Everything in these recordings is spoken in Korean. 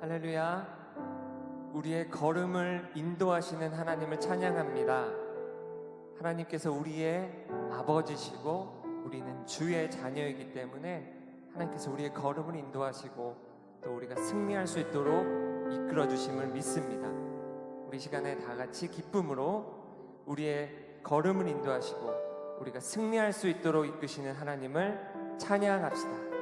할렐루야. 우리의 걸음을 인도하시는 하나님을 찬양합니다. 하나님께서 우리의 아버지시고 우리는 주의 자녀이기 때문에 하나님께서 우리의 걸음을 인도하시고 또 우리가 승리할 수 있도록 이끌어 주심을 믿습니다. 우리 시간에 다 같이 기쁨으로 우리의 걸음을 인도하시고 우리가 승리할 수 있도록 이끄시는 하나님을 찬양합시다.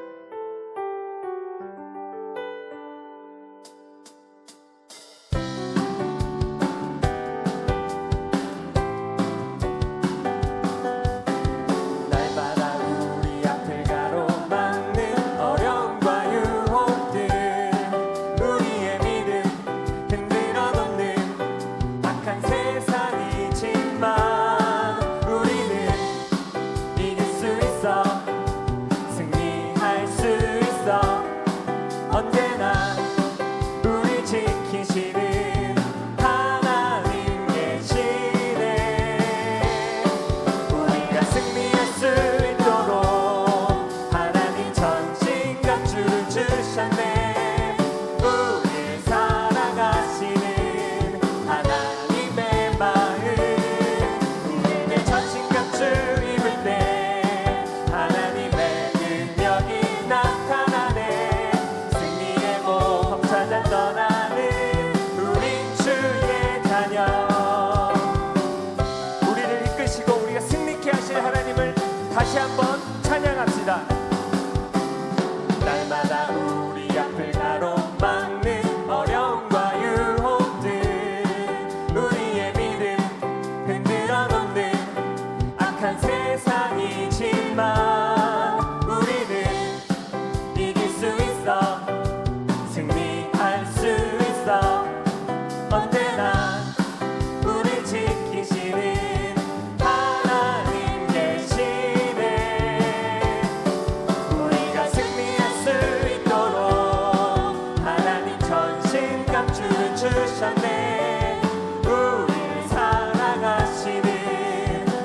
다시 한번 찬양합시다. 날마다 우리 앞을 가로막는 어려움과 유혹들, 우리의 믿음 흔들어 놓는 악한 세상이지만 우리는 이길 수 있어, 승리할 수 있어. 언제나 우리 지키시는 주셨네. 우리를 사랑하시는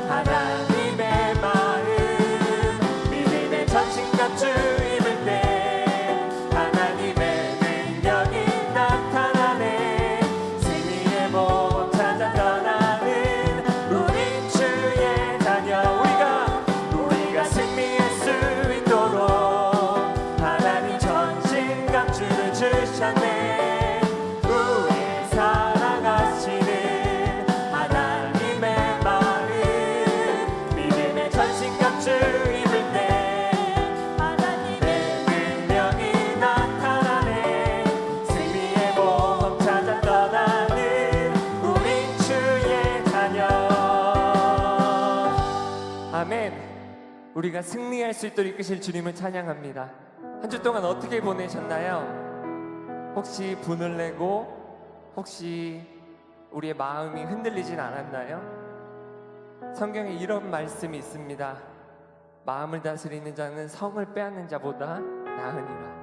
하나님의 마음, 믿음의 전신갑주 입을 때 하나님의 능력이 나타나네. 승리의 몸 찾아 떠나는 우리 주의 자녀. 우리가 승리할 수 있도록 하나님 전신갑주를 주셨네. 우리가 승리할 수 있도록 이끄실 주님을 찬양합니다. 한 주 동안 어떻게 보내셨나요? 혹시 분을 내고 혹시 우리의 마음이 흔들리진 않았나요? 성경에 이런 말씀이 있습니다. 마음을 다스리는 자는 성을 빼앗는 자보다 나으니라.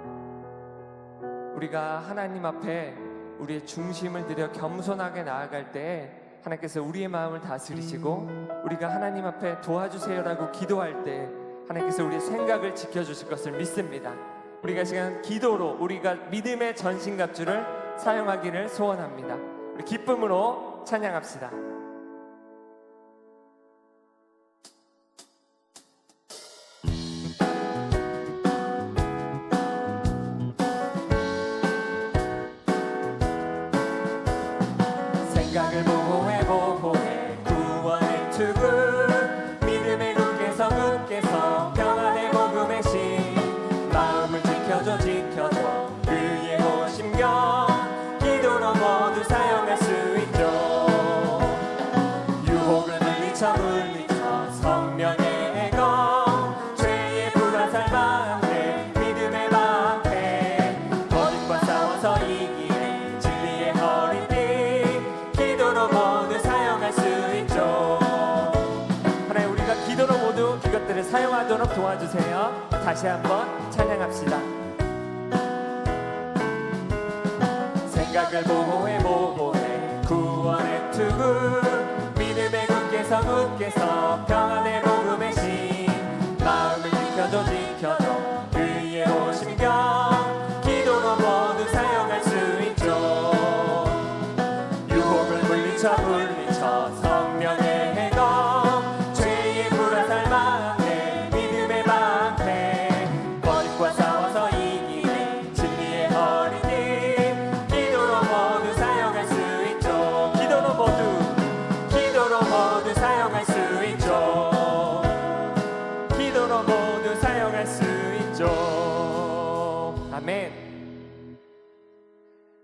우리가 하나님 앞에 우리의 중심을 들여 겸손하게 나아갈 때 하나님께서 우리의 마음을 다스리시고 우리가 하나님 앞에 도와주세요라고 기도할 때 하나님께서 우리의 생각을 지켜주실 것을 믿습니다. 우리가 시간 기도로 우리가 믿음의 전신갑주를 사용하기를 소원합니다. 우리 기쁨으로 찬양합시다. 생각을 보호해 구원의 투구, 믿음의 굳게서 평안의 복음의 신, 마음을 지켜줘 그의 호심경, 기도로 모두 사용할 수 있죠. 유혹을 물리쳐 성령의 애거, 죄의 불화살 방패, 믿음의 방패, 거짓과 싸워서 이기네 진리의 허리띠, 기도로 모두 사용할 수 있죠. 하나님, 우리가 기도로 모두 이것들을 사용하도록 도와주세요. 다시 한번 찬양합시다. 생각을 보호해 구원의 투구, 믿음의 굳게서 평안의 복음의 신, 마음을 지켜줘 그의 호심경, 기도로 모두 사용할 수 아멘.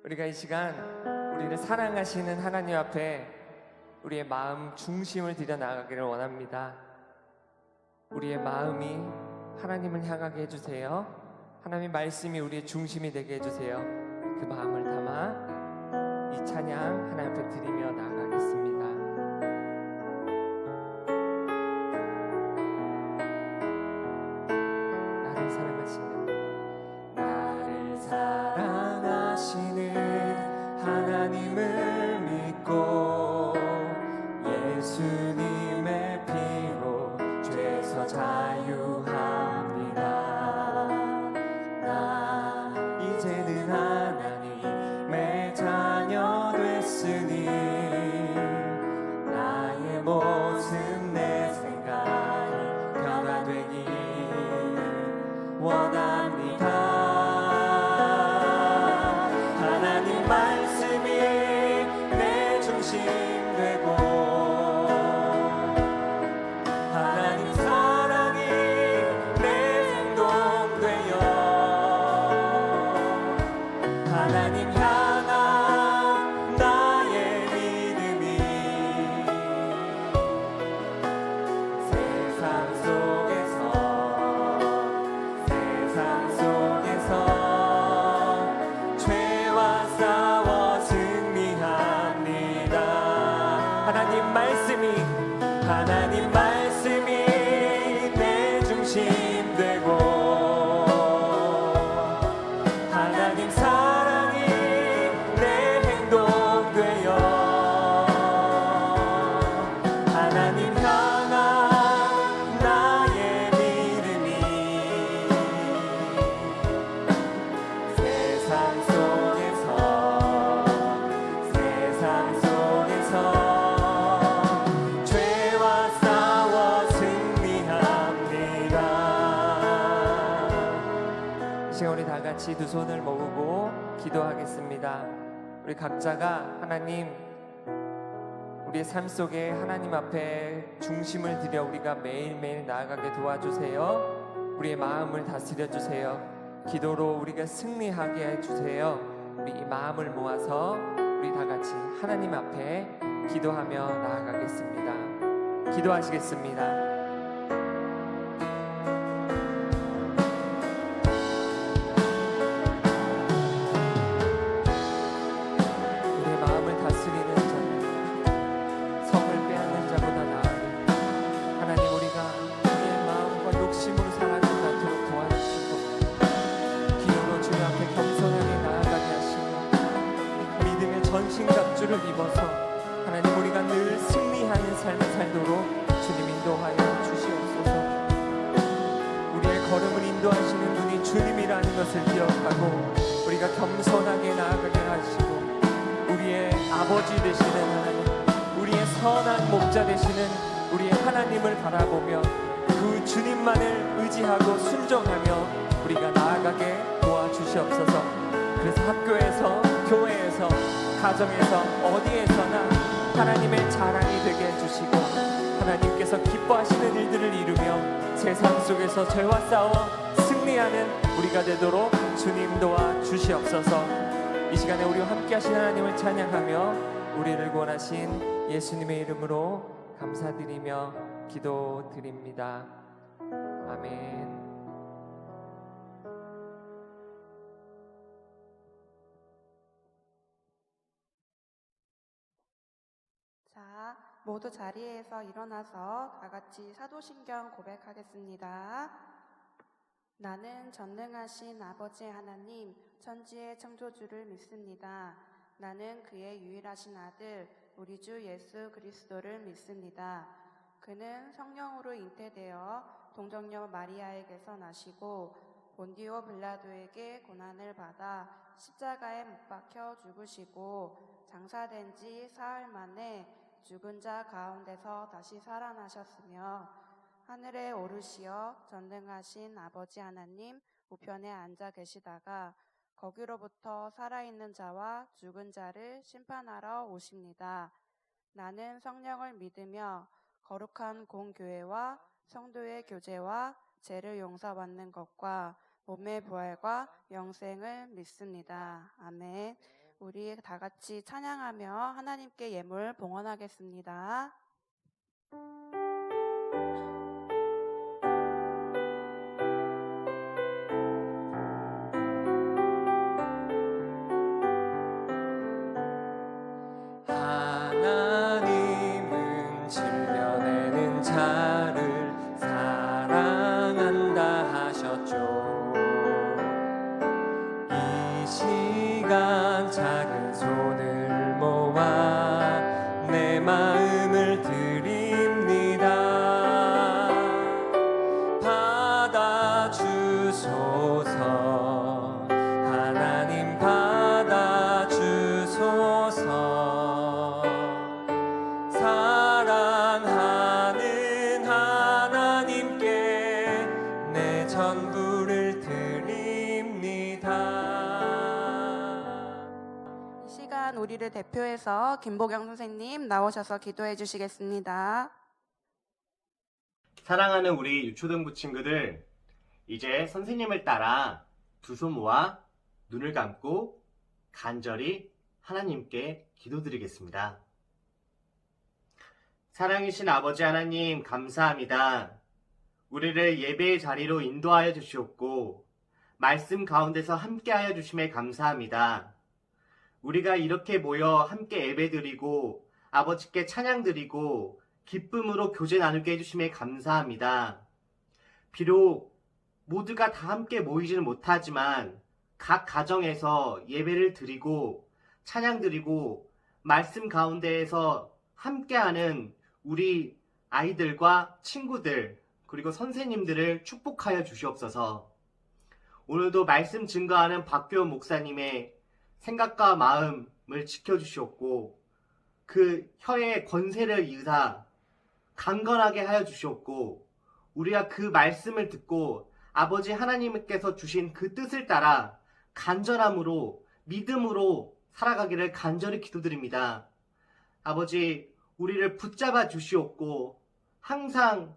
우리가 이 시간 우리를 사랑하시는 하나님 앞에 우리의 마음 중심을 들여 나가기를 원합니다. 우리의 마음이 하나님을 향하게 해주세요. 하나님 말씀이 우리의 중심이 되게 해주세요. 그 마음을 담아 이 찬양 하나님 앞에 드리며 나아가겠습니다. 나를 사랑하시는 하나님을 믿고 예수님의 피로 죄에서 자유합니다. 나 이제는 하나님의 자녀 됐으니 나의 모습 내 생각이 변화되기 원합니다. 하나님 말씀이 내 중심 되고 하나님 사랑이 내 행동 되어 하나님 향한 나의 믿음이 세상 속에서 죄와 싸워 승리합니다. 하나님 말씀이 내 중심 되고 하나님 사랑이 내 행동 되어 하나님 향한 나의 믿음이 세상 속에서 죄와 싸워 승리합니다. 이 시간 우리 다 같이 두 손을 모으고 기도하겠습니다. 우리 각자가 하나님 우리의 삶 속에 하나님 앞에 중심을 들여 우리가 매일매일 나아가게 도와주세요. 우리의 마음을 다스려 주세요. 기도로 우리가 승리하게 해주세요. 우리 이 마음을 모아서 우리 다 같이 하나님 앞에 기도하며 나아가겠습니다. 기도하시겠습니다. 우리의 마음을 다스리는 자는 성을 빼앗는 자보다 나으니 하나님 우리가 우리의 마음과 욕심으로 살아가지 않도록 도와주시고 기도로 주님 앞에 겸손하게 나아가게 하시고 믿음의 전신갑주를 입어서 하나님 우리가 늘 승리하는 삶을 살도록 주님 인도하여 주시옵소서. 우리의 걸음을 인도하시는 분이 주님이라는 것을 기억하고 우리가 겸손하게 나아가게 하시고 우리의 아버지 되시는 하나님, 우리의 선한 목자 되시는 우리의 하나님을 바라보며 그 주님만을 의지하고 순종하며 우리가 나아가게 도와주시옵소서. 그래서 학교에서, 교회에서, 가정에서, 어디에서나 하나님의 자랑이 되게 해주시고 하나님께서 기뻐하시는 일들을 이루며 세상 속에서 죄와 싸워 승리하는 우리가 되도록 주님 도와주시옵소서. 이 시간에 우리와 함께 하신 하나님을 찬양하며 우리를 구원하신 예수님의 이름으로 감사드리며 기도드립니다. 아멘. 자, 모두 자리에서 일어나서 다 같이 사도신경 고백하겠습니다. 나는 전능하신 아버지 하나님, 천지의 창조주를 믿습니다. 나는 그의 유일하신 아들, 우리 주 예수 그리스도를 믿습니다. 그는 성령으로 잉태되어 동정녀 마리아에게서 나시고 본디오 빌라도에게 고난을 받아 십자가에 못 박혀 죽으시고 장사된 지 사흘 만에 죽은 자 가운데서 다시 살아나셨으며 하늘에 오르시어 전능하신 아버지 하나님 우편에 앉아 계시다가 거기로부터 살아있는 자와 죽은 자를 심판하러 오십니다. 나는 성령을 믿으며 거룩한 공교회와 성도의 교제와 죄를 용서받는 것과 몸의 부활과 영생을 믿습니다. 아멘. 우리 다 같이 찬양하며 하나님께 예물 봉헌하겠습니다. 하나님은 질려내는 자를 사랑한다 하셨죠. 이 시간 작은 손을 모아 내 마음을 드립니다. 받아주소서. 하나님 받아주소서. 사랑하는 하나님께 내 전부를 드립니다. 이 시간 우리를 대표해서 김보경 선생님 나오셔서 기도해 주시겠습니다. 사랑하는 우리 유초등부 친구들, 이제 선생님을 따라 두 손 모아 눈을 감고 간절히 하나님께 기도드리겠습니다. 사랑이신 아버지 하나님, 감사합니다. 우리를 예배의 자리로 인도하여 주시옵고 말씀 가운데서 함께하여 주심에 감사합니다. 우리가 이렇게 모여 함께 예배드리고 아버지께 찬양드리고 기쁨으로 교제 나누게 해주심에 감사합니다. 비록 모두가 다 함께 모이지는 못하지만 각 가정에서 예배를 드리고 찬양드리고 말씀 가운데에서 함께하는 우리 아이들과 친구들 그리고 선생님들을 축복하여 주시옵소서. 오늘도 말씀 증거하는 박교원 목사님의 생각과 마음을 지켜주시옵고 그 혀의 권세를 이으사 강건하게 하여 주시옵고 우리가 그 말씀을 듣고 아버지 하나님께서 주신 그 뜻을 따라 간절함으로 믿음으로 살아가기를 간절히 기도드립니다. 아버지, 우리를 붙잡아 주시옵고 항상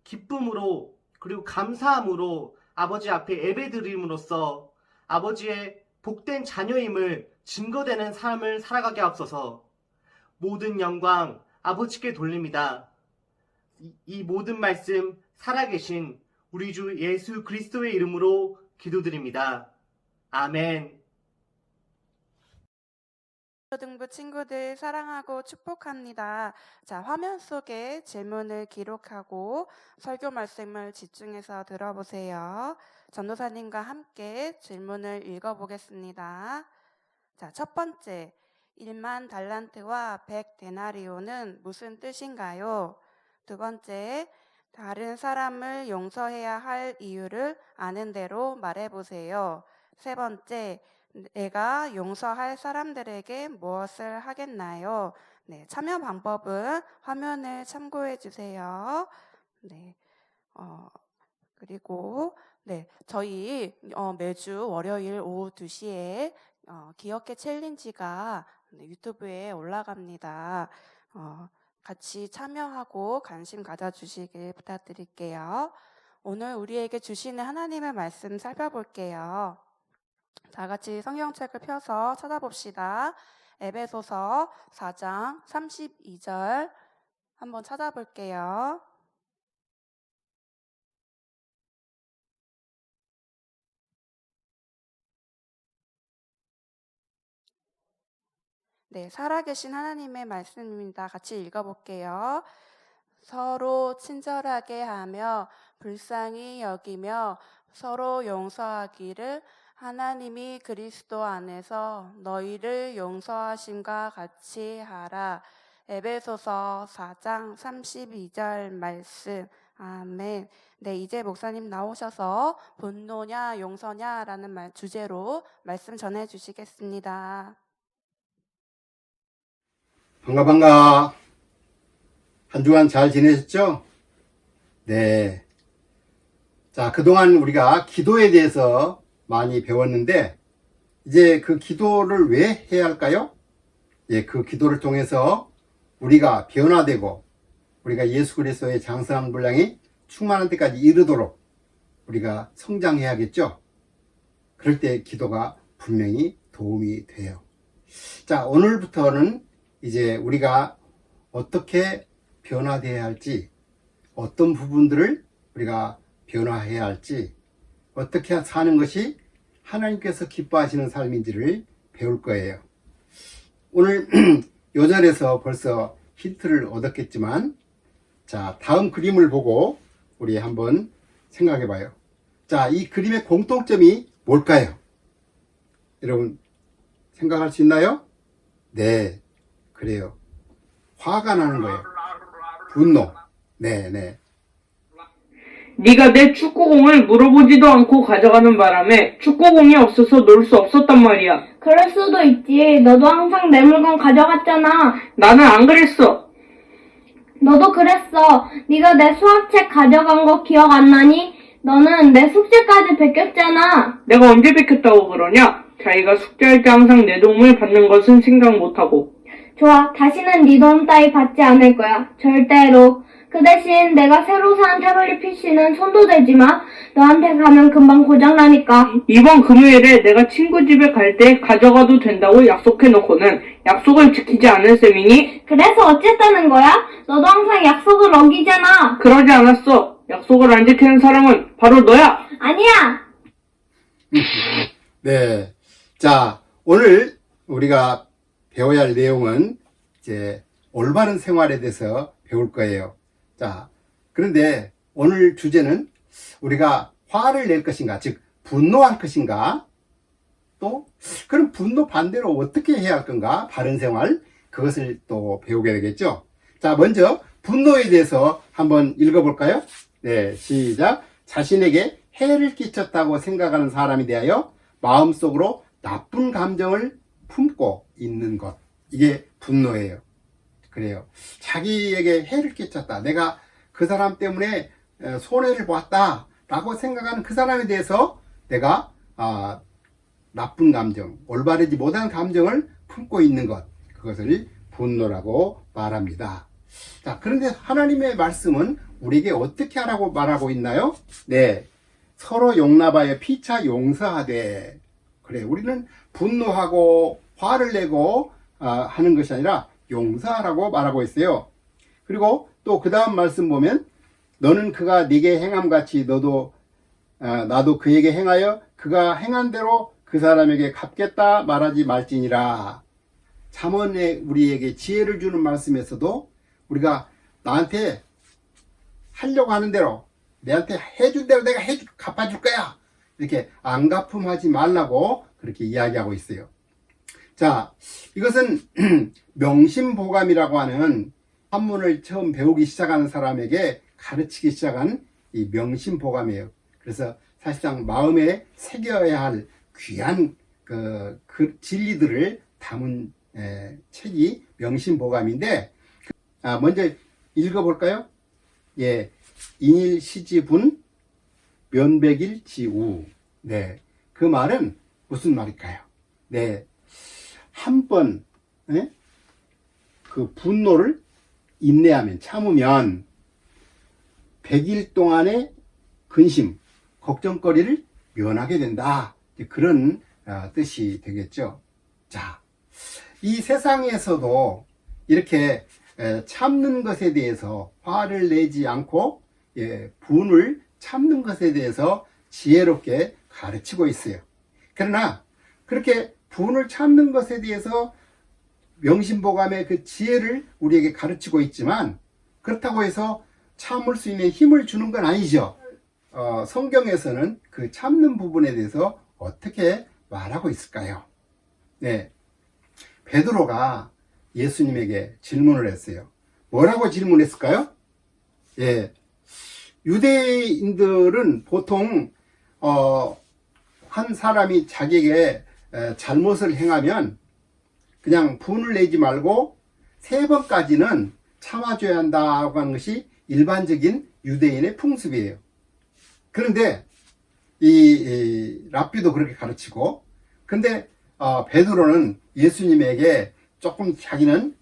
기쁨으로 그리고 감사함으로 아버지 앞에 예배드림으로써 아버지의 복된 자녀임을 증거되는 삶을 살아가게 하옵소서. 모든 영광 아버지께 돌립니다. 이 모든 말씀 살아계신 우리 주 예수 그리스도의 이름으로 기도드립니다. 아멘. 초등부 친구들 사랑하고 축복합니다. 자, 화면 속에 질문을 기록하고 설교 말씀을 집중해서 들어보세요. 전도사님과 함께 질문을 읽어보겠습니다. 자, 첫 번째, 1만 달란트와 100데나리오는 무슨 뜻인가요? 두 번째, 다른 사람을 용서해야 할 이유를 아는 대로 말해보세요. 세 번째, 내가 용서할 사람들에게 무엇을 하겠나요? 네, 참여 방법은 화면을 참고해 주세요. 네, 그리고 저희 매주 월요일 오후 2시에 기억해 챌린지가 유튜브에 올라갑니다. 같이 참여하고 관심 가져주시길 부탁드릴게요. 오늘 우리에게 주시는 하나님의 말씀 살펴볼게요. 다 같이 성경책을 펴서 찾아봅시다. 에베소서 4장 32절 한번 찾아볼게요. 네, 살아계신 하나님의 말씀입니다. 같이 읽어볼게요. 서로 친절하게 하며 불쌍히 여기며 서로 용서하기를 하나님이 그리스도 안에서 너희를 용서하심과 같이 하라. 에베소서 4장 32절 말씀. 아멘. 네, 이제 목사님 나오셔서 분노냐 용서냐라는 주제로 말씀 전해 주시겠습니다. 반가. 한 주간 잘 지내셨죠? 네. 자, 그동안 우리가 기도에 대해서 많이 배웠는데, 이제 그 기도를 왜 해야 할까요? 예, 그 기도를 통해서 우리가 변화되고, 우리가 예수 그리스도의 장성한 분량이 충만한 데까지 이르도록 우리가 성장해야겠죠? 그럴 때 기도가 분명히 도움이 돼요. 자, 오늘부터는 이제 우리가 어떻게 변화되어야 할지, 어떤 부분들을 우리가 변화해야 할지, 어떻게 사는 것이 하나님께서 기뻐하시는 삶인지를 배울 거예요. 오늘 요절에서 벌써 힌트를 얻었겠지만, 자, 다음 그림을 보고 우리 한번 생각해 봐요. 자, 이 그림의 공통점이 뭘까요? 여러분, 생각할 수 있나요? 네, 그래요. 화가 나는 거예요. 분노. 네. 네가 내 축구공을 물어보지도 않고 가져가는 바람에 축구공이 없어서 놀 수 없었단 말이야. 그럴 수도 있지. 너도 항상 내 물건 가져갔잖아. 나는 안 그랬어. 너도 그랬어. 네가 내 수학책 가져간 거 기억 안 나니? 너는 내 숙제까지 베꼈잖아. 내가 언제 뺏겼다고 그러냐? 자기가 숙제할 때 항상 내 도움을 받는 것은 생각 못하고. 좋아. 다시는 네 도움 따위 받지 않을 거야. 절대로. 그 대신 내가 새로 산 태블릿 PC는 손도 대지 마. 너한테 가면 금방 고장나니까. 이번 금요일에 내가 친구 집에 갈 때 가져가도 된다고 약속해놓고는 약속을 지키지 않은 셈이니? 그래서 어쨌다는 거야? 너도 항상 약속을 어기잖아. 그러지 않았어. 약속을 안 지키는 사람은 바로 너야. 아니야. 네. 자, 오늘 우리가 배워야 할 내용은 이제 올바른 생활에 대해서 배울 거예요. 자, 그런데 오늘 주제는 우리가 화를 낼 것인가, 즉 분노할 것인가, 또 그럼 분노 반대로 어떻게 해야 할 건가, 바른 생활, 그것을 또 배우게 되겠죠. 자, 먼저 분노에 대해서 한번 읽어볼까요? 네, 시작. 자신에게 해를 끼쳤다고 생각하는 사람에 대하여 마음속으로 나쁜 감정을 품고 있는 것, 이게 분노예요. 그래요. 자기에게 해를 끼쳤다. 내가 그 사람 때문에 손해를 보았다 라고 생각하는 그 사람에 대해서 내가 나쁜 감정, 올바르지 못한 감정을 품고 있는 것, 그것을 분노라고 말합니다. 자, 그런데 하나님의 말씀은 우리에게 어떻게 하라고 말하고 있나요? 네, 서로 용납하여 피차 용서하되. 그래, 우리는 분노하고 화를 내고 하는 것이 아니라 용서하라고 말하고 있어요. 그리고 또 그 다음 말씀 보면, 너는 그가 네게 행함같이 나도 그에게 행하여 그가 행한 대로 그 사람에게 갚겠다 말하지 말지니라. 잠언에 우리에게 지혜를 주는 말씀에서도 우리가 나한테 하려고 하는 대로, 내한테 해준 대로 내가 갚아줄 거야, 이렇게 안갚음하지 말라고 그렇게 이야기하고 있어요. 자, 이것은 명심보감이라고 하는 한문을 처음 배우기 시작하는 사람에게 가르치기 시작한 이 명심보감이에요. 그래서 사실상 마음에 새겨야 할 귀한 그 진리들을 담은 책이 명심보감인데, 먼저 읽어볼까요? 예, 인일시지분 면백일지우. 네, 그 말은 무슨 말일까요? 네, 한 번 그 분노를 인내하면, 참으면 100일 동안의 근심, 걱정거리를 면하게 된다, 그런 뜻이 되겠죠. 자, 이 세상에서도 이렇게 참는 것에 대해서, 화를 내지 않고 분을 참는 것에 대해서 지혜롭게 가르치고 있어요. 그러나 그렇게 분을 참는 것에 대해서 명심보감의 그 지혜를 우리에게 가르치고 있지만, 그렇다고 해서 참을 수 있는 힘을 주는 건 아니죠. 성경에서는 그 참는 부분에 대해서 어떻게 말하고 있을까요? 네, 베드로가 예수님에게 질문을 했어요. 뭐라고 질문했을까요? 예, 유대인들은 보통 한 사람이 자기에게 잘못을 행하면 그냥 분을 내지 말고 3번까지는 참아줘야 한다고 하는 것이 일반적인 유대인의 풍습이에요. 그런데 이 랍비도 그렇게 가르치고, 근데 베드로는 예수님에게 조금 자기는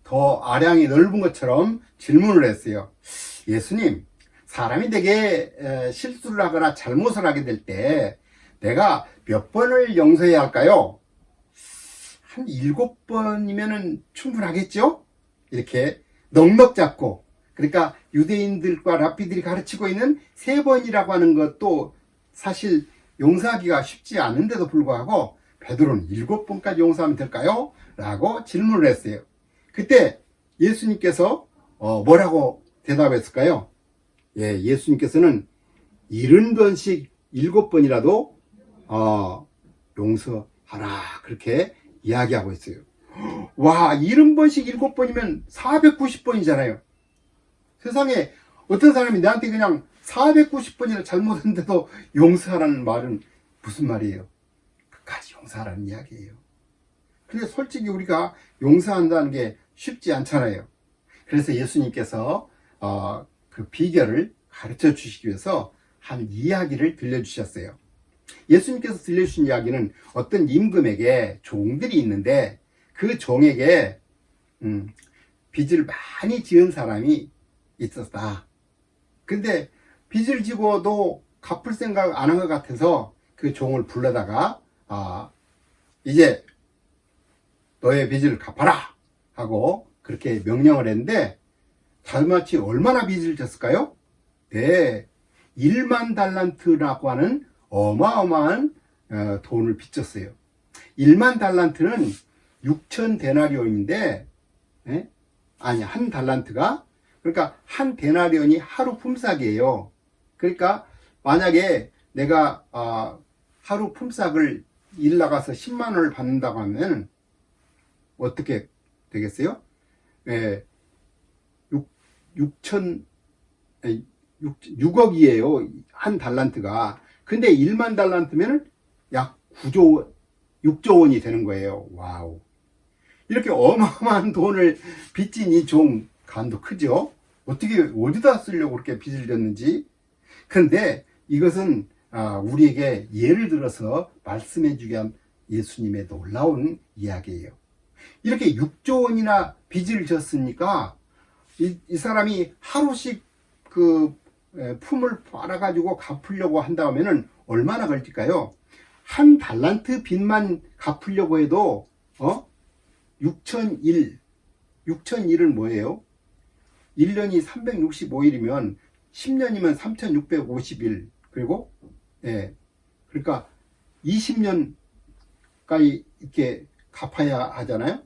더 아량이 넓은 것처럼 질문을 했어요. 예수님, 사람이 내게 실수를 하거나 잘못을 하게 될 때 내가 몇 번을 용서해야 할까요? 한 7번이면 충분하겠죠? 이렇게 넉넉 잡고, 그러니까 유대인들과 랍비들이 가르치고 있는 3번이라고 하는 것도 사실 용서하기가 쉽지 않은데도 불구하고 베드로는 7번까지 용서하면 될까요? 라고 질문을 했어요. 그때 예수님께서 뭐라고 대답했을까요? 예, 예수님께서는 70번씩 7번이라도 용서하라, 그렇게 이야기하고 있어요. 와, 70번씩 7번이면 490번이잖아요. 세상에 어떤 사람이 나한테 그냥 490번이나 잘못했는데도 용서하라는 말은 무슨 말이에요? 끝까지 용서하라는 이야기예요. 근데 솔직히 우리가 용서한다는 게 쉽지 않잖아요. 그래서 예수님께서 그 비결을 가르쳐 주시기 위해서 한 이야기를 들려주셨어요. 예수님께서 들려주신 이야기는 어떤 임금에게 종들이 있는데 그 종에게 빚을 많이 지은 사람이 있었다. 근데 빚을 지고도 갚을 생각 안 한 것 같아서 그 종을 불러다가 이제 너의 빚을 갚아라 하고 그렇게 명령을 했는데 자그마치 얼마나 빚을 졌을까요? 네, 1만 달란트라고 하는 어마어마한 돈을 빚졌어요. 1만 달란트는 6천 데나리온인데, 아니, 한 달란트가, 그러니까 한 데나리온이 하루 품삯이에요. 그러니까 만약에 내가 하루 품삯을 일 나가서 10만 원을 받는다고 하면 어떻게 되겠어요? 6억이에요. 한 달란트가. 근데 1만 달란트면 약 6조 원이 되는 거예요. 와우. 이렇게 어마어마한 돈을 빚진 이 종, 간도 크죠? 어떻게, 어디다 쓰려고 그렇게 빚을 졌는지. 그런데 이것은 우리에게 예를 들어서 말씀해 주기 위한 예수님의 놀라운 이야기예요. 이렇게 6조 원이나 빚을 졌으니까 이 사람이 하루씩 그 품을 빨아가지고 갚으려고 한다 하면은 얼마나 걸릴까요? 한 달란트 빚만 갚으려고 해도 6,001은 뭐예요? 1년이 365일이면 10년이면 3,650일. 그리고 그러니까 20년까지 이렇게 갚아야 하잖아요.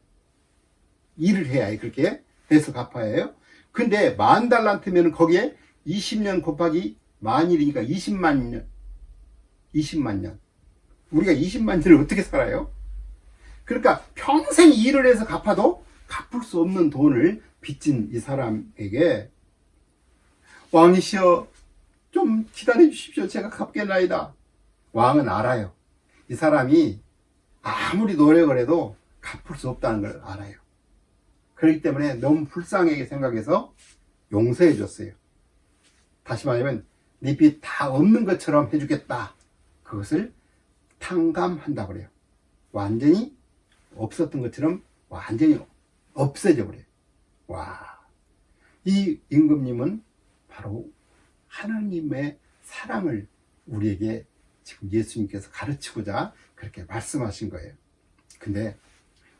일을 해야 해. 그렇게 해서 갚아야 해요. 근데 10,000달란트면 거기에 20년 곱하기 10,000일이니까 20만 년. 우리가 20만 년을 어떻게 살아요? 그러니까 평생 일을 해서 갚아도 갚을 수 없는 돈을 빚진 이 사람에게 왕이시여 좀 기다려 주십시오. 제가 갚겠나이다. 왕은 알아요. 이 사람이 아무리 노력을 해도 갚을 수 없다는 걸 알아요. 그렇기 때문에 너무 불쌍하게 생각해서 용서해 줬어요. 다시 말하면 네 빚 다 없는 것처럼 해주겠다. 그것을 탕감한다고 그래요. 완전히 없었던 것처럼 완전히 없어져 버려요. 와, 이 임금님은 바로 하나님의 사랑을 우리에게 지금 예수님께서 가르치고자 그렇게 말씀하신 거예요. 근데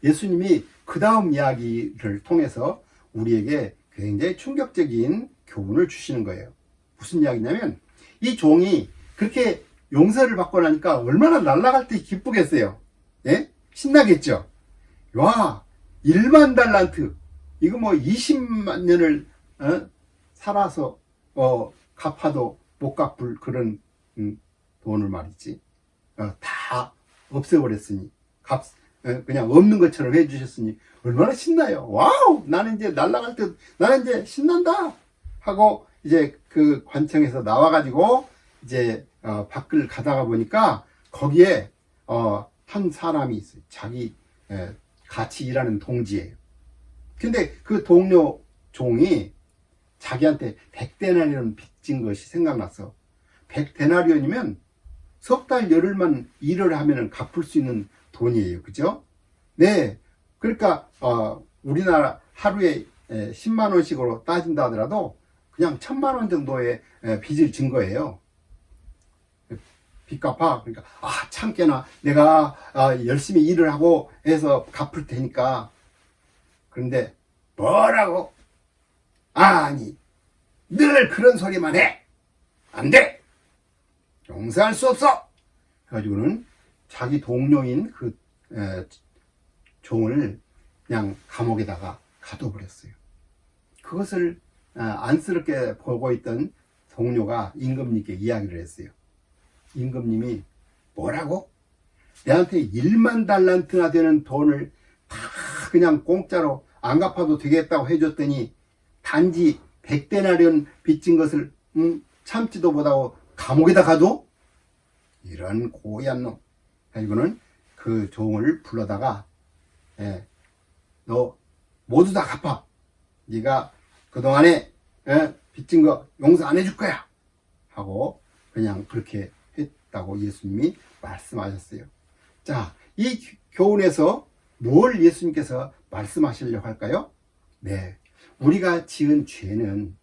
예수님이 그 다음 이야기를 통해서 우리에게 굉장히 충격적인 교훈을 주시는 거예요. 무슨 이야기냐면 이 종이 그렇게 용서를 받고 나니까 얼마나 날아갈 때 기쁘겠어요. 예? 신나겠죠? 와, 1만 달란트. 이거 뭐 20만 년을 살아서 갚아도 못 갚을 그런 돈을 말이지. 다 없애버렸으니 그냥 없는 것처럼 해주셨으니 얼마나 신나요. 와우, 나는 이제 날아갈 때 나는 이제 신난다 하고 이제 그 관청에서 나와가지고 이제 밖을 가다가 보니까 거기에 한 사람이 있어요. 자기 같이 일하는 동지예요. 근데 그 동료 종이 자기한테 100데나리온 빚진 것이 생각났어. 100데나리온이면 석 달 열흘만 일을 하면 갚을 수 있는 돈이에요. 그죠? 네. 그러니까 우리나라 하루에 10만 원씩으로 따진다 하더라도 그냥 1,000만 원 정도의 빚을 진 거예요. 빚 갚아. 그러니까 참깨나 내가 열심히 일을 하고 해서 갚을 테니까. 그런데 뭐라고? 아니 늘 그런 소리만 해. 안 돼. 용서할 수 없어. 그래가지고는 자기 동료인 그 종을 그냥 감옥에다가 가둬버렸어요. 그것을 안쓰럽게 보고 있던 동료가 임금님께 이야기를 했어요. 임금님이 뭐라고? 내한테 1만 달란트나 되는 돈을 다 그냥 공짜로 안 갚아도 되겠다고 해줬더니 단지 100데나리온 빚진 것을 참지도 못하고 감옥에다 가도? 이런 고얀 놈. 이거는 그 종을 불러다가 너 모두 다 갚아. 네가 그동안에 빚진 거 용서 안 해줄 거야 하고 그냥 그렇게 했다고 예수님이 말씀하셨어요. 자, 이 교훈에서 뭘 예수님께서 말씀하시려고 할까요? 네, 우리가 지은 죄는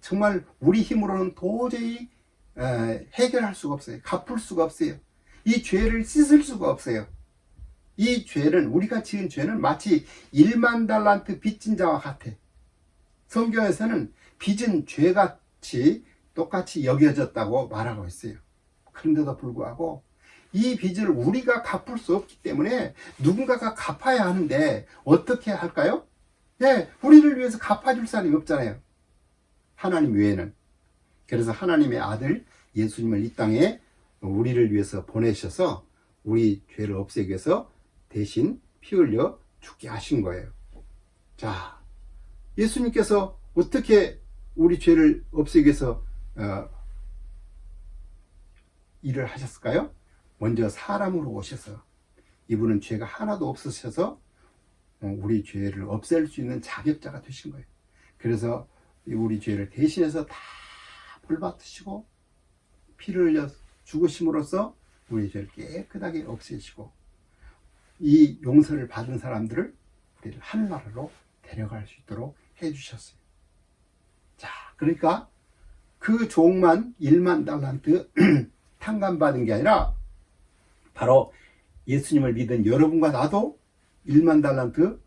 정말 우리 힘으로는 도저히 해결할 수가 없어요. 갚을 수가 없어요. 이 죄를 씻을 수가 없어요. 이 죄는, 우리가 지은 죄는 마치 1만 달란트 빚진 자와 같아. 성경에서는 빚은 죄같이 똑같이 여겨졌다고 말하고 있어요. 그런데도 불구하고 이 빚을 우리가 갚을 수 없기 때문에 누군가가 갚아야 하는데 어떻게 할까요? 네, 우리를 위해서 갚아줄 사람이 없잖아요. 하나님 외에는. 그래서 하나님의 아들 예수님을 이 땅에 우리를 위해서 보내셔서 우리 죄를 없애기 위해서 대신 피 흘려 죽게 하신 거예요. 자, 예수님께서 어떻게 우리 죄를 없애기 위해서 일을 하셨을까요? 먼저 사람으로 오셔서, 이분은 죄가 하나도 없으셔서 우리 죄를 없앨 수 있는 자격자가 되신 거예요. 그래서 우리 죄를 대신해서 다 불받으시고 피를 흘려 죽으심으로써 우리 죄를 깨끗하게 없애시고 이 용서를 받은 사람들을 우리를 하늘나라로 데려갈 수 있도록 해주셨어요. 자, 그러니까 그 종만 1만 달란트 탕감받은 게 아니라 바로 예수님을 믿은 여러분과 나도 1만 달란트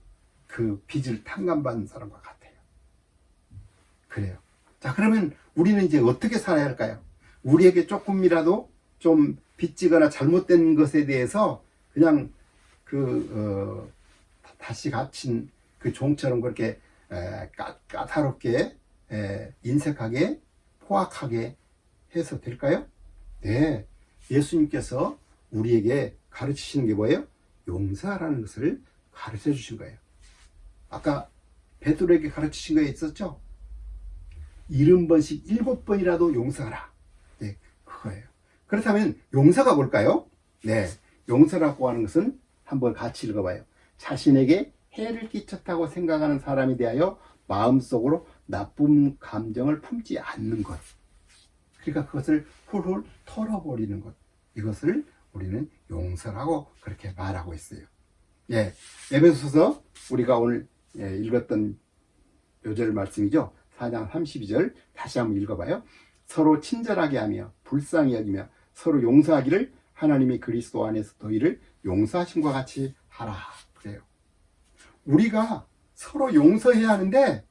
그 빚을 탕감받은 사람과 같아요. 그래요. 자, 그러면 우리는 이제 어떻게 살아야 할까요? 우리에게 조금이라도 좀 빚지거나 잘못된 것에 대해서 그냥 다시 갇힌 그 종처럼 그렇게 까다롭게 인색하게 포악하게 해서 될까요? 네, 예수님께서 우리에게 가르치시는 게 뭐예요? 용서하라는 것을 가르쳐 주신 거예요. 아까 베드로에게 가르치신 거에 있었죠? 70번씩 7번이라도 용서하라. 네, 그거예요. 그렇다면 용서가 뭘까요? 네, 용서라고 하는 것은 한번 같이 읽어봐요. 자신에게 해를 끼쳤다고 생각하는 사람에 대하여 마음속으로 나쁜 감정을 품지 않는 것. 그러니까 그것을 훌훌 털어버리는 것. 이것을 우리는 용서라고 그렇게 말하고 있어요. 예, 에베소서 우리가 오늘 읽었던 요절 말씀이죠. 4장 32절 다시 한번 읽어봐요. 서로 친절하게 하며 불쌍히 여기며 서로 용서하기를 하나님이 그리스도 안에서 너희를 용서하심과 같이 하라. 그래요. 우리가 서로 용서해야 하는데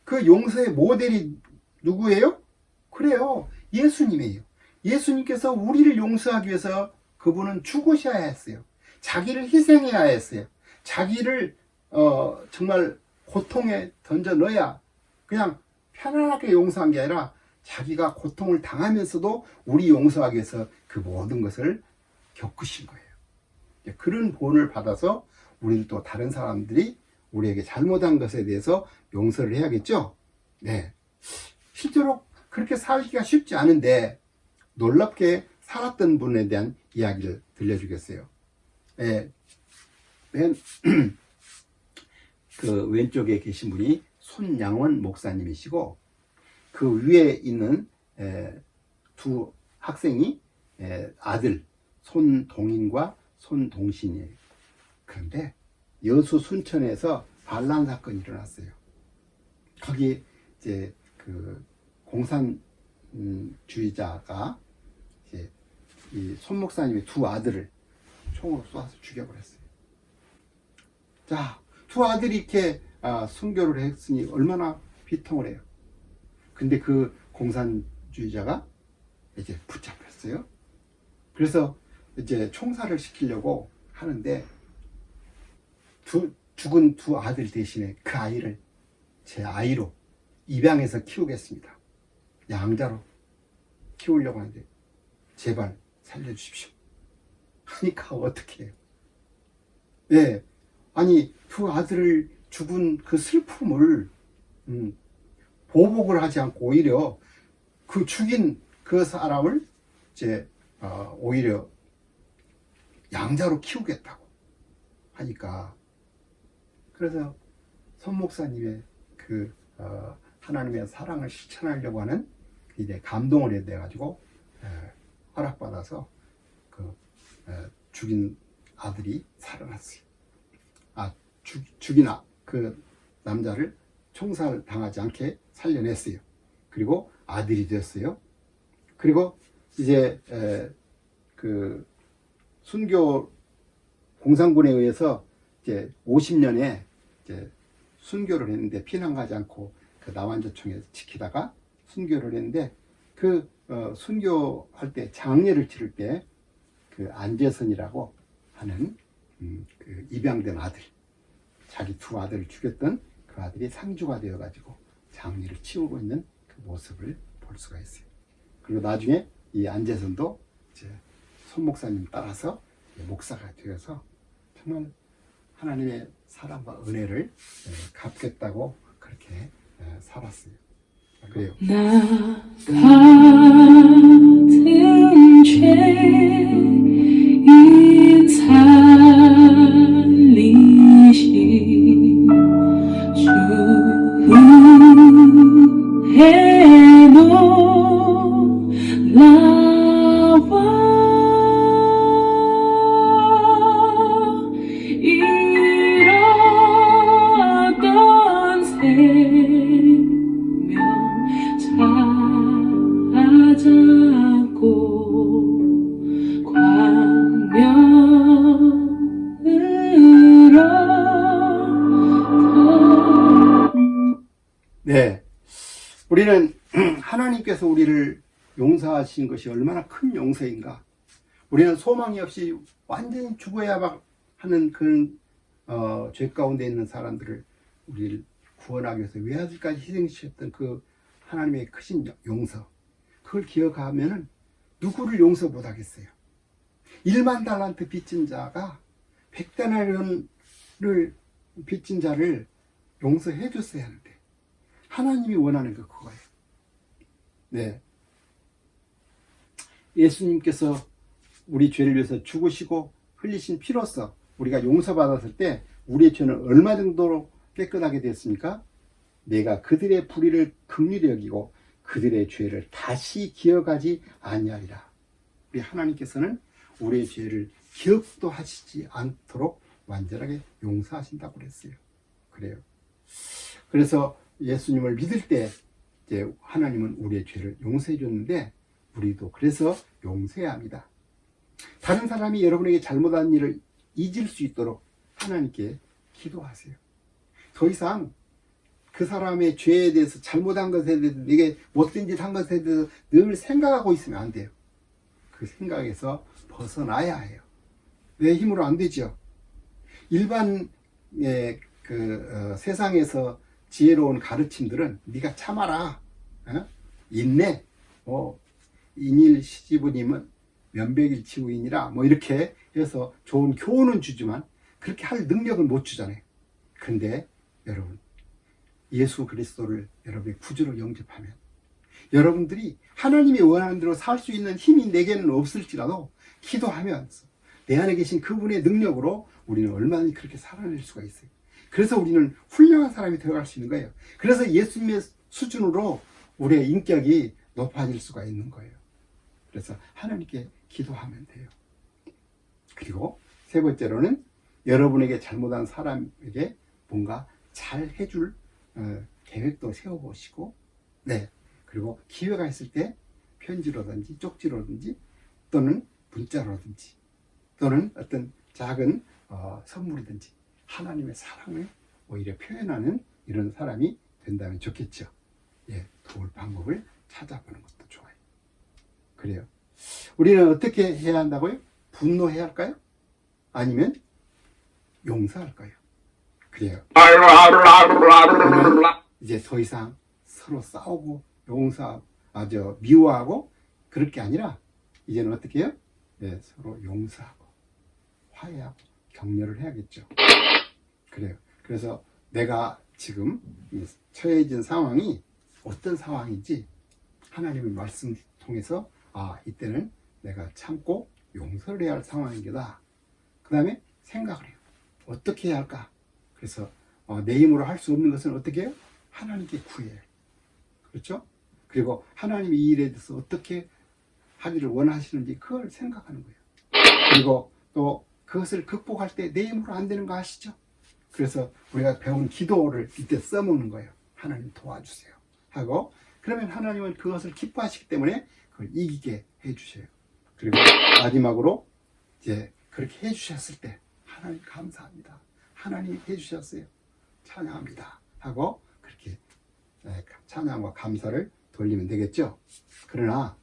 그 용서의 모델이 누구예요? 그래요. 예수님이에요. 예수님께서 우리를 용서하기 위해서 그분은 죽으셔야 했어요. 자기를 희생해야 했어요. 자기를 정말 고통에 던져 넣어야 그냥 편안하게 용서한 게 아니라 자기가 고통을 당하면서도 우리 용서하기 위해서 그 모든 것을 겪으신 거예요. 그런 본을 받아서 우리는 또 다른 사람들이 우리에게 잘못한 것에 대해서 용서를 해야겠죠? 네. 실제로 그렇게 살기가 쉽지 않은데 놀랍게 살았던 분에 대한 이야기를 들려주겠어요. 네. 그 왼쪽에 계신 분이 손양원 목사님이시고 그 위에 있는 두 학생이 아들 손동인과 손동신이에요. 그런데 여수 순천에서 반란 사건이 일어났어요. 거기 이제 그 공산주의자가 이제 이 손 목사님의 두 아들을 총으로 쏴서 죽여버렸어요. 자, 두 아들이 이렇게 순교를 했으니 얼마나 비통을 해요. 근데 그 공산주의자가 이제 붙잡혔어요. 그래서 이제 총살을 시키려고 하는데 죽은 두 아들 대신에 그 아이를 제 아이로 입양해서 키우겠습니다. 양자로 키우려고 하는데 제발 살려주십시오. 하니까 어떻게 해요? 예, 아니 두 아들을 죽은 그 슬픔을 보복을 하지 않고 오히려 그 죽인 그 사람을 이제 오히려 양자로 키우겠다고 하니까, 그래서 손 목사님의 그 하나님의 사랑을 실천하려고 하는 이제 감동을 해야 돼 가지고 허락받아서 그 죽인 아들이 살아났어요. 죽인 그 남자를 총살 당하지 않게 살려냈어요. 그리고 아들이 됐어요. 그리고 이제 그 순교 공산군에 의해서 이제 50년에 이제 순교를 했는데, 피난 가지 않고 그 남한저청에서 지키다가 순교를 했는데, 그 순교할 때 장례를 치를 때 그 안재선이라고 하는 그 입양된 아들, 자기 두 아들을 죽였던 그 아들이 상주가 되어 가지고 장례를 치우고 있는 그 모습을 볼 수가 있어요. 그리고 나중에 이 안재선도 이제 손 목사님 따라서 목사가 되어서 정말 하나님의 사랑과 은혜를 갚겠다고 그렇게 살았어요. 그래요. 나 같은 죄인 살리신 주의 놀라와 잃었던 생명 찾았고 광명으로. 네, 우리는 하나님께서 우리를 용서하신 것이 얼마나 큰 용서인가. 우리는 소망이 없이 완전히 죽어야 하는 그런 죄 가운데 있는 사람들을 우리를 구원하기 위해서 외아들까지 희생시켰던 그 하나님의 크신 용서, 그걸 기억하면은 누구를 용서 못하겠어요. 1만 달란트 빚진 자가 100데나리온을 빚진 자를 용서해 줬어야 하는데, 하나님이 원하는 거 그거예요. 네, 예수님께서 우리 죄를 위해서 죽으시고 흘리신 피로써 우리가 용서받았을 때 우리의 죄는 얼마 정도로 깨끗하게 됐습니까? 내가 그들의 불의를 긍휼히 여기고 그들의 죄를 다시 기억하지 아니하리라. 우리 하나님께서는 우리의 죄를 기억도 하시지 않도록 완전하게 용서하신다고 그랬어요. 그래요. 그래서 예수님을 믿을 때 이제 하나님은 우리의 죄를 용서해 줬는데, 우리도 그래서 용서해야 합니다. 다른 사람이 여러분에게 잘못한 일을 잊을 수 있도록 하나님께 기도하세요. 더 이상 그 사람의 죄에 대해서, 잘못한 것에 대해서, 내게 못된 짓 한 것에 대해서 늘 생각하고 있으면 안 돼요. 그 생각에서 벗어나야 해요. 내 힘으로 안 되죠. 일반 세상에서 지혜로운 가르침들은 네가 참아라, 인내, 인일 시집으님은 면백일치우이니라, 이렇게 해서 좋은 교훈은 주지만 그렇게 할 능력은 못 주잖아요. 그런데 여러분, 예수 그리스도를 여러분의 구주로 영접하면 여러분들이 하나님이 원하는 대로 살 수 있는 힘이 내게는 없을지라도 기도하면서 내 안에 계신 그분의 능력으로 우리는 얼마든지 그렇게 살아낼 수가 있어요. 그래서 우리는 훌륭한 사람이 되어갈 수 있는 거예요. 그래서 예수님의 수준으로 우리의 인격이 높아질 수가 있는 거예요. 그래서 하나님께 기도하면 돼요. 그리고 세 번째로는 여러분에게 잘못한 사람에게 뭔가 잘 해줄 계획도 세워보시고, 네, 그리고 기회가 있을 때 편지로든지 쪽지로든지 또는 문자로든지 또는 어떤 작은 선물이든지 하나님의 사랑을 오히려 표현하는 이런 사람이 된다면 좋겠죠. 예, 도울 방법을 찾아보는 것도 좋아요. 그래요. 우리는 어떻게 해야 한다고요? 분노해야 할까요? 아니면 용서할까요? 그래요. 이제 더 이상 서로 싸우고 미워하고 그럴 게 아니라 이제는 어떻게 해요? 예, 서로 용서하고 화해하고 격려를 해야겠죠. 그래요. 그래서 내가 지금 처해진 상황이 어떤 상황인지 하나님의 말씀 통해서 이때는 내가 참고 용서를 해야 할 상황이다. 그 다음에 생각을 해요. 어떻게 해야 할까? 그래서 내 힘으로 할 수 없는 것은 어떻게 해요? 하나님께 구해요. 그렇죠? 그리고 하나님이 이 일에 대해서 어떻게 하기를 원하시는지 그걸 생각하는 거예요. 그리고 또 그것을 극복할 때 내 힘으로 안 되는 거 아시죠? 그래서 우리가 배운 기도를 이때 써먹는 거예요. 하나님 도와주세요 하고, 그러면 하나님은 그것을 기뻐하시기 때문에 그걸 이기게 해주셔요. 그리고 마지막으로 이제 그렇게 해주셨을 때 하나님 감사합니다. 하나님이 해주셨어요. 찬양합니다 하고 그렇게 찬양과 감사를 돌리면 되겠죠. 그러나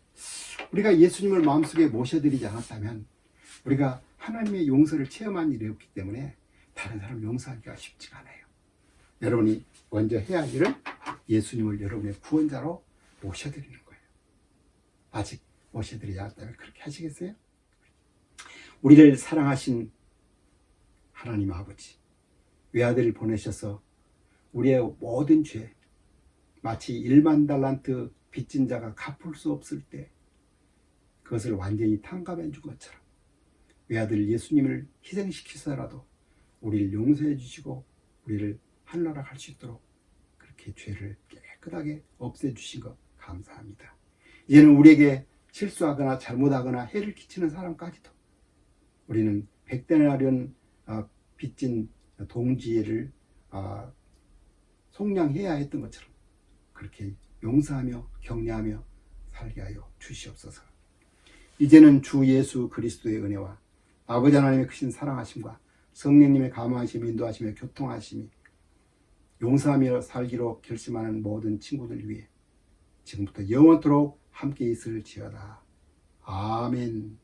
우리가 예수님을 마음속에 모셔드리지 않았다면 우리가 하나님의 용서를 체험한 일이 없기 때문에 다른 사람 용서하기가 쉽지가 않아요. 여러분이 먼저 해야 할 일은 예수님을 여러분의 구원자로 모셔드리는 거예요. 아직 모셔드리지 않았다면 그렇게 하시겠어요? 우리를 사랑하신 하나님 아버지, 외아들을 보내셔서 우리의 모든 죄, 마치 1만 달란트 빚진 자가 갚을 수 없을 때 그것을 완전히 탕감해 준 것처럼 외아들 예수님을 희생시키서라도 우리를 용서해 주시고 우리를 하늘나라 갈 수 있도록 그렇게 죄를 깨끗하게 없애 주신 것 감사합니다. 이제는 우리에게 실수하거나 잘못하거나 해를 끼치는 사람까지도 우리는 100데나리온 빚진 동지를 속량해야 했던 것처럼 그렇게 용서하며 격려하며 살게 하여 주시옵소서. 이제는 주 예수 그리스도의 은혜와 아버지 하나님의 크신 사랑하심과 성령님의 감화하심이 인도하시며 교통하심이 용서하며 살기로 결심하는 모든 친구들 위해 지금부터 영원토록 함께 있을지어다. 아멘.